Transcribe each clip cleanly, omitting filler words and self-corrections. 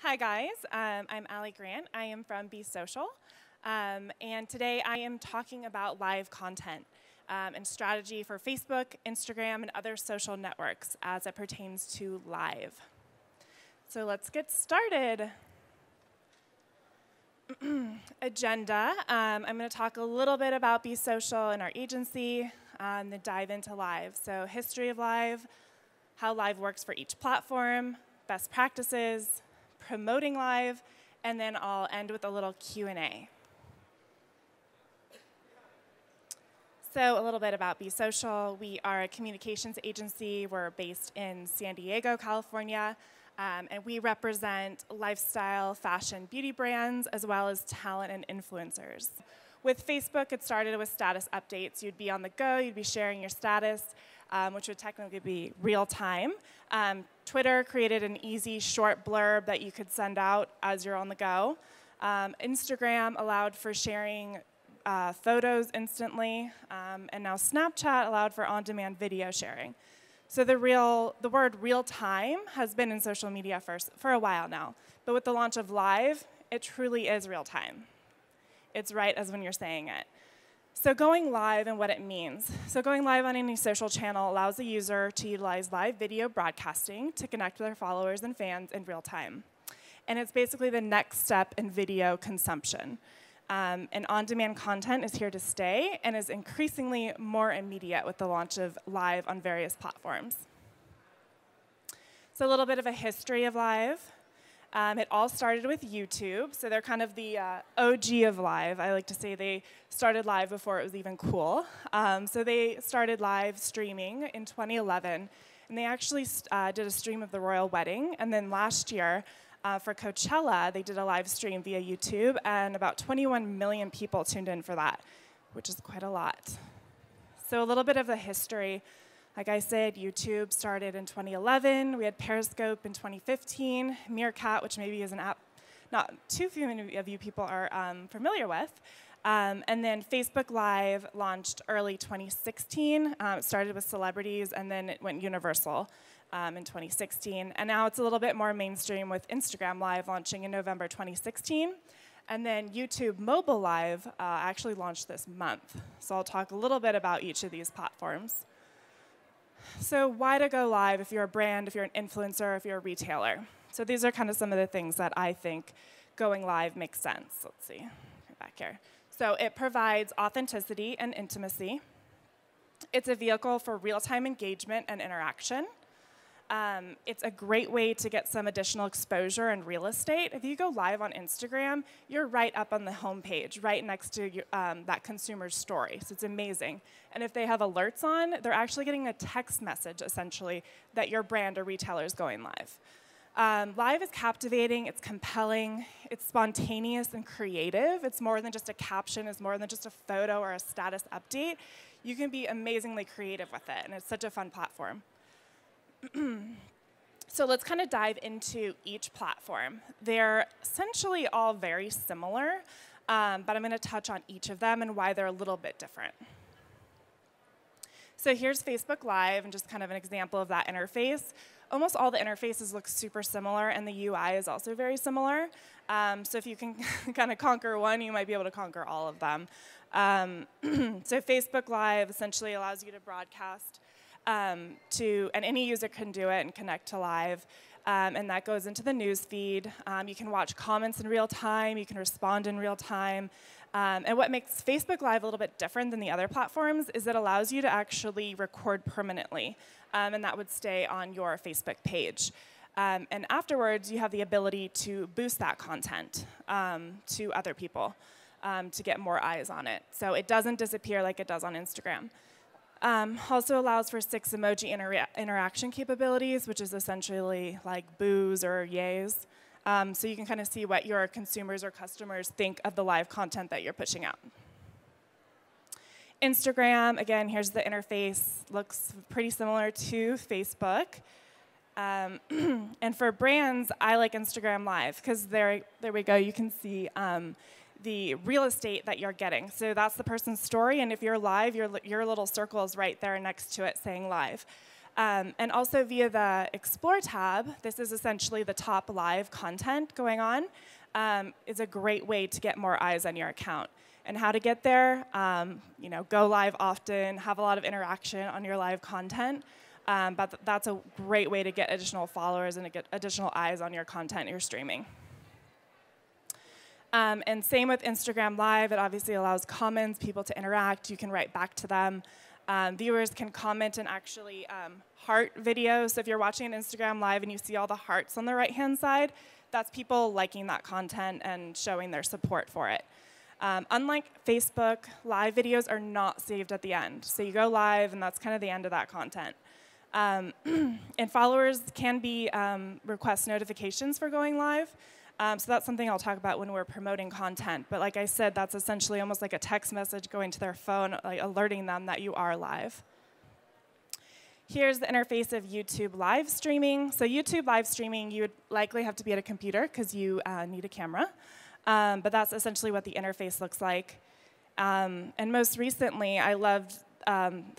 Hi guys, I'm Allie Grant. I am from Be Social, and today I am talking about live content and strategy for Facebook, Instagram, and other social networks as it pertains to live. So let's get started. Agenda. I'm going to talk a little bit about Be Social and our agency, and then dive into live. So history of live, how live works for each platform, best practices, promoting live, and then I'll end with a little Q&A. So a little bit about Be Social. We are a communications agency. We're based in San Diego, California, and we represent lifestyle, fashion, beauty brands, as well as talent and influencers. With Facebook, it started with status updates. You'd be on the go, you'd be sharing your status, which would technically be real time. Twitter created an easy, short blurb that you could send out as you're on the go. Instagram allowed for sharing photos instantly, and now Snapchat allowed for on-demand video sharing. So the word real time has been in social media for a while now, but with the launch of live, it truly is real time. It's right as when you're saying it. So going live and what it means. So going live on any social channel allows the user to utilize live video broadcasting to connect with their followers and fans in real time. And it's basically the next step in video consumption. And on-demand content is here to stay and is increasingly more immediate with the launch of live on various platforms. So a little bit of a history of live. It all started with YouTube, so they're kind of the OG of live. I like to say they started live before it was even cool. So they started live streaming in 2011, and they actually did a stream of the royal wedding. And then last year, for Coachella, they did a live stream via YouTube, and about 21 million people tuned in for that, which is quite a lot. So a little bit of the history. Like I said, YouTube started in 2011. We had Periscope in 2015, Meerkat, which maybe is an app not too many of you people are familiar with. And then Facebook Live launched early 2016. It started with celebrities, and then it went universal in 2016. And now it's a little bit more mainstream with Instagram Live launching in November 2016. And then YouTube Mobile Live actually launched this month. So I'll talk a little bit about each of these platforms. So why to go live if you're a brand, if you're an influencer, if you're a retailer? So these are kind of some of the things that I think going live makes sense. Let's see, back here. So it provides authenticity and intimacy. It's a vehicle for real-time engagement and interaction. It's a great way to get some additional exposure and real estate. If you go live on Instagram, you're right up on the homepage, right next to that consumer's story. So it's amazing. And if they have alerts on, they're actually getting a text message, essentially, that your brand or retailer is going live. Live is captivating, it's compelling, it's spontaneous and creative. It's more than just a caption, it's more than just a photo or a status update. You can be amazingly creative with it, and it's such a fun platform. So let's kind of dive into each platform. They're essentially all very similar, but I'm going to touch on each of them and why they're a little bit different. So here's Facebook Live, and just kind of an example of that interface. Almost all the interfaces look super similar, and the UI is also very similar. So if you can kind of conquer one, you might be able to conquer all of them. So Facebook Live essentially allows you to broadcast and any user can do it and connect to live, and that goes into the news feed. You can watch comments in real time, you can respond in real time, and what makes Facebook Live a little bit different than the other platforms is it allows you to actually record permanently, and that would stay on your Facebook page. And afterwards, you have the ability to boost that content to other people to get more eyes on it. So it doesn't disappear like it does on Instagram. Also allows for 6 emoji interaction capabilities, which is essentially like boos or yays. So you can kind of see what your consumers or customers think of the live content that you're pushing out. Instagram, again, here's the interface. Looks pretty similar to Facebook. And for brands, I like Instagram Live, because there we go. You can see the real estate that you're getting. So that's the person's story, and if you're live, your little circle is right there next to it saying live. And also via the Explore tab, this is essentially the top live content going on. It's a great way to get more eyes on your account. And how to get there, go live often, have a lot of interaction on your live content. But that's a great way to get additional followers and to get additional eyes on your content you're streaming. And same with Instagram Live. It obviously allows comments, people to interact. You can write back to them. Viewers can comment and actually heart videos. So if you're watching an Instagram Live and you see all the hearts on the right-hand side, that's people liking that content and showing their support for it. Unlike Facebook, live videos are not saved at the end. So you go live, and that's kind of the end of that content. And followers can be request notifications for going live. So that's something I'll talk about when we're promoting content. But like I said, that's essentially almost like a text message going to their phone, like alerting them that you are live. Here's the interface of YouTube live streaming. So YouTube live streaming, you would likely have to be at a computer because you need a camera. But that's essentially what the interface looks like. And most recently, I loved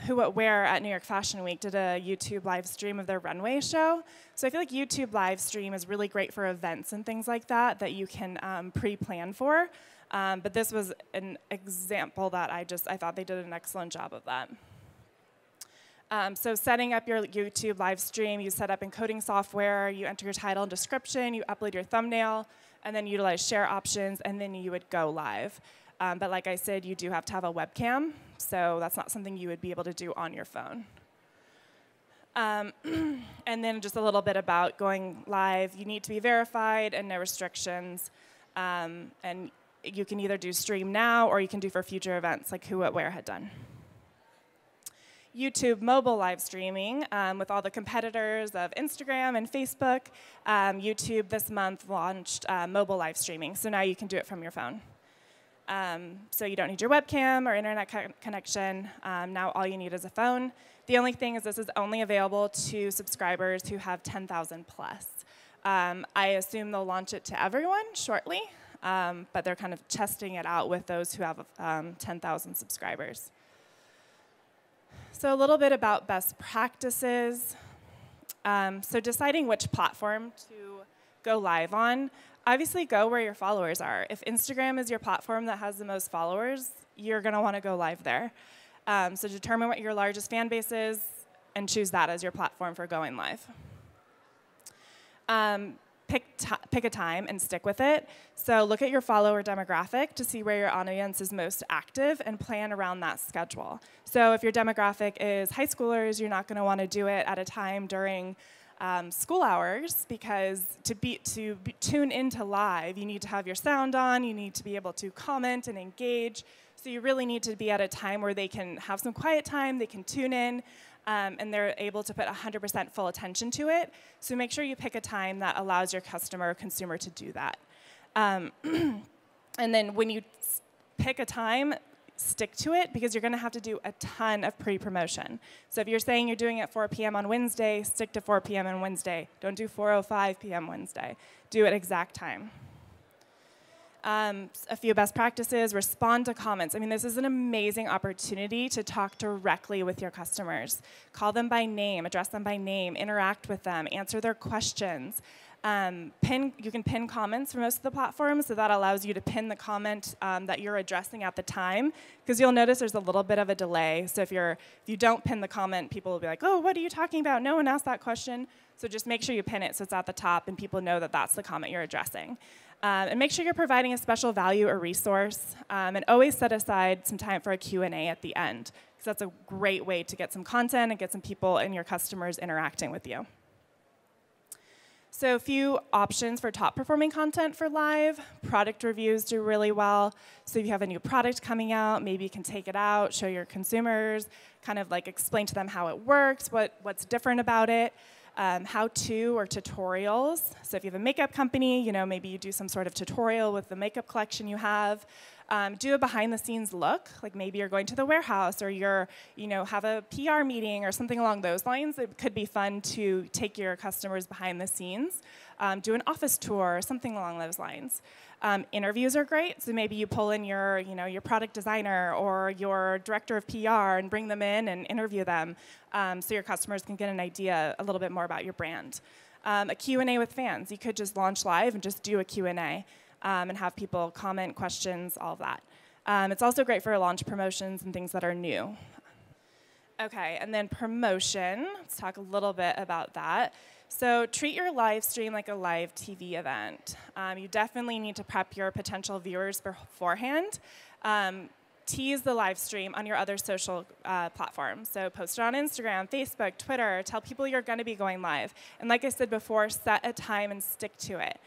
Who What Wear at New York Fashion Week did a YouTube live stream of their runway show. So I feel like YouTube live stream is really great for events and things like that that you can pre-plan for. But this was an example that I thought they did an excellent job of that. So setting up your YouTube live stream, you set up encoding software, you enter your title and description, you upload your thumbnail, and then utilize share options, and then you would go live. But like I said, you do have to have a webcam, so that's not something you would be able to do on your phone. And then just a little bit about going live. You need to be verified and no restrictions. And you can either do stream now or you can do for future events like Who What Wear had done. YouTube mobile live streaming with all the competitors of Instagram and Facebook. YouTube this month launched mobile live streaming, so now you can do it from your phone. So you don't need your webcam or internet connection. Now all you need is a phone. The only thing is this is only available to subscribers who have 10,000 plus. I assume they'll launch it to everyone shortly, but they're kind of testing it out with those who have 10,000 subscribers. So a little bit about best practices. So deciding which platform to go live on. Obviously, go where your followers are. If Instagram is your platform that has the most followers, you're going to want to go live there. So determine what your largest fan base is and choose that as your platform for going live. Pick a time and stick with it. So look at your follower demographic to see where your audience is most active and plan around that schedule. So if your demographic is high schoolers, you're not going to want to do it at a time during school hours, because to tune into live, you need to have your sound on, you need to be able to comment and engage. So you really need to be at a time where they can have some quiet time, they can tune in, and they're able to put 100% full attention to it. So make sure you pick a time that allows your customer or consumer to do that. And then when you pick a time, stick to it, because you're going to have to do a ton of pre-promotion. So if you're saying you're doing it 4 p.m. on Wednesday, stick to 4 p.m. on Wednesday. Don't do 4:05 p.m. Wednesday. Do it exact time. A few best practices: respond to comments. I mean, this is an amazing opportunity to talk directly with your customers. Call them by name, address them by name, interact with them, answer their questions. You can pin comments for most of the platforms, so that allows you to pin the comment that you're addressing at the time, because you'll notice there's a little bit of a delay. So if you don't pin the comment, people will be like, oh, what are you talking about? No one asked that question. So just make sure you pin it so it's at the top and people know that that's the comment you're addressing. And make sure you're providing a special value or resource, and always set aside some time for a Q&A at the end, because that's a great way to get some content and get some people and your customers interacting with you. So a few options for top performing content for live. Product reviews do really well. So if you have a new product coming out, maybe you can take it out, show your consumers, kind of like explain to them how it works, what's different about it. How-to or tutorials. So if you have a makeup company, maybe you do some sort of tutorial with the makeup collection you have. Do a behind-the-scenes look, like maybe you're going to the warehouse or you're, have a PR meeting or something along those lines. It could be fun to take your customers behind the scenes, do an office tour or something along those lines. Interviews are great, so maybe you pull in your product designer or your director of PR and bring them in and interview them so your customers can get an idea a little bit more about your brand. A Q&A with fans. You could just launch live and just do a Q&A and have people comment, questions, all of that. It's also great for launch promotions and things that are new. Okay, and then promotion. Let's talk a little bit about that. So treat your live stream like a live TV event. You definitely need to prep your potential viewers beforehand. Tease the live stream on your other social platforms. So post it on Instagram, Facebook, Twitter. Tell people you're going to be going live. And like I said before, set a time and stick to it.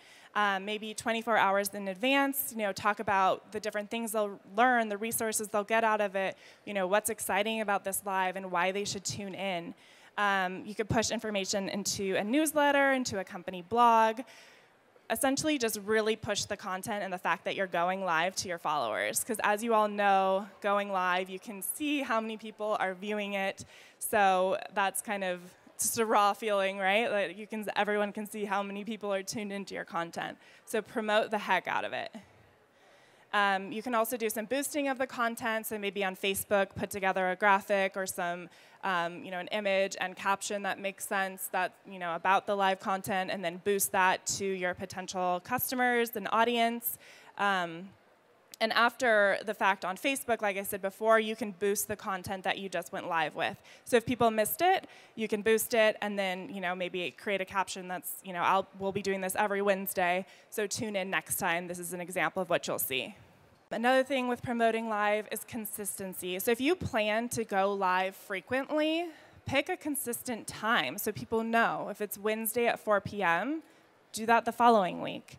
Maybe 24 hours in advance, talk about the different things they'll learn, the resources they'll get out of it, what's exciting about this live and why they should tune in. You could push information into a newsletter, into a company blog. Essentially, just really push the content and the fact that you're going live to your followers. Because as you all know, going live, you can see how many people are viewing it. So that's kind of just a raw feeling, right? Like everyone can see how many people are tuned into your content. So promote the heck out of it. You can also do some boosting of the content. So maybe on Facebook, put together a graphic or some, an image and caption that makes sense that, about the live content, and then boost that to your potential customers and audience. And after the fact on Facebook, like I said before, you can boost the content that you just went live with. So if people missed it, you can boost it and then, maybe create a caption that's, we'll be doing this every Wednesday, so tune in next time. This is an example of what you'll see. Another thing with promoting live is consistency. So if you plan to go live frequently, pick a consistent time so people know. If it's Wednesday at 4 p.m., do that the following week.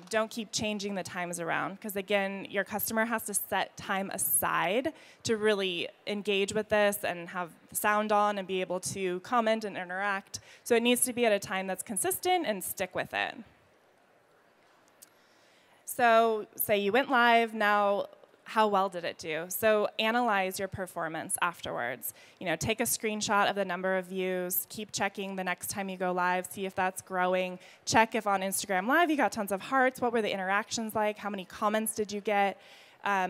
Don't keep changing the times around, because again, your customer has to set time aside to really engage with this and have the sound on and be able to comment and interact. So it needs to be at a time that's consistent and stick with it. So say you went live, now how well did it do? So analyze your performance afterwards. Take a screenshot of the number of views, keep checking the next time you go live, see if that's growing. Check if on Instagram Live you got tons of hearts, what were the interactions like, how many comments did you get?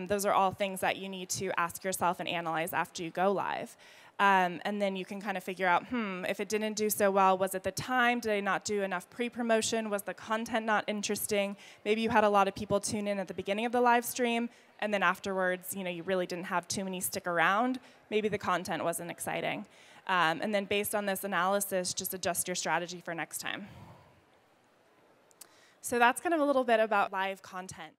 Those are all things that you need to ask yourself and analyze after you go live. And then you can kind of figure out, if it didn't do so well, was it the time? Did I not do enough pre-promotion? Was the content not interesting? Maybe you had a lot of people tune in at the beginning of the live stream, and then afterwards, you really didn't have too many stick around. Maybe the content wasn't exciting. And then based on this analysis, just adjust your strategy for next time. So that's kind of a little bit about live content.